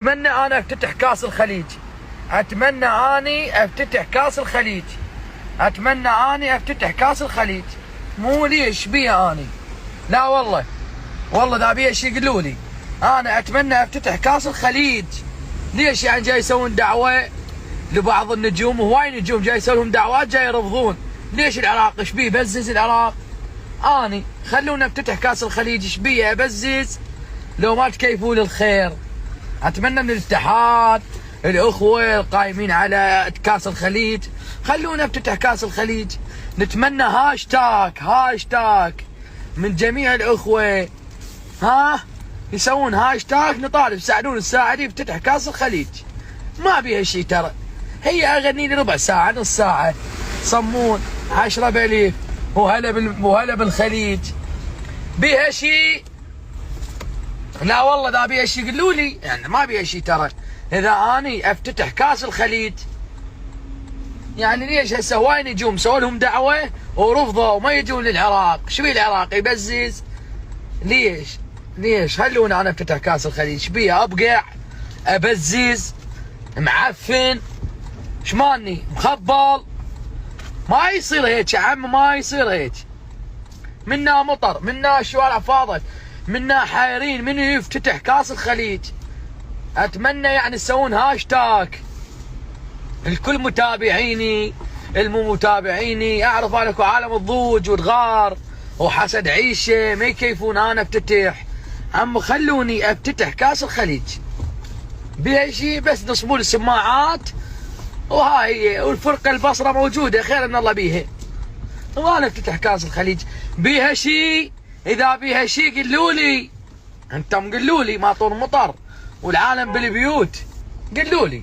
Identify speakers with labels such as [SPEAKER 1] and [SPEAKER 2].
[SPEAKER 1] اتمنى انا افتتح كاس الخليج. اتمنى اني افتتح كاس الخليج. اتمنى اني افتتح كاس الخليج. مو ليش بيه اني؟ لا والله اذا بيه شي يقولوا لي. انا اتمنى افتتح كاس الخليج. ليش يعني جاي يسوون دعوه لبعض النجوم، هواي نجوم جاي يسوون لهم دعوات جاي يرفضون. ليش العراق ايش بيه بزز العراق؟ اني خلونا افتتح كاس الخليج، ايش بيه ابزز لو ما تكيفوا لي الخير. اتمنى من الاتحاد الاخوه القائمين على كاس الخليج خلونا افتتح كاس الخليج. نتمنى هاشتاج من جميع الاخوه، يسوون هاشتاج نطالب ساعدون الساعدي يفتتح كاس الخليج. ما بيها شيء ترى، هي اغني لي ربع ساعه نص ساعه صمون 10 بليف وهلا بالخليج. بيها شيء؟ لا والله اذا بيها شيء قولوا لي، يعني ما بيها شيء ترى. اذا اني افتتح كاس الخليج يعني ليش هسه هواي نجوم سووا لهم دعوه ورفضوا وما يجون للعراق؟ شو بيه العراق يبزز؟ ليش خلونا انا افتتح كاس الخليج. ايش بيه ابقع ابزز معفن شماني مخبل؟ ما يصير هيك يا عم، ما يصير هيك. منا مطر، منا الشوارع فاضت، منا حايرين منو يفتتح كاس الخليج. اتمنى يعني تسوون هاشتاج الكل متابعيني المو متابعيني. اعرف انكم عالم الضوج والغار وحسد عيشه ما يكيفون انا افتتح. عم خلوني افتتح كاس الخليج. بيها شيء بس نصبوا السماعات وهاي هي، والفرقه البصره موجوده خير من الله بيها. وانا افتتح كاس الخليج. بيها شيء؟ اذا بيها شيء قولوا لي. انتم قولوا لي ما طول مطر والعالم بالبيوت، قولوا لي.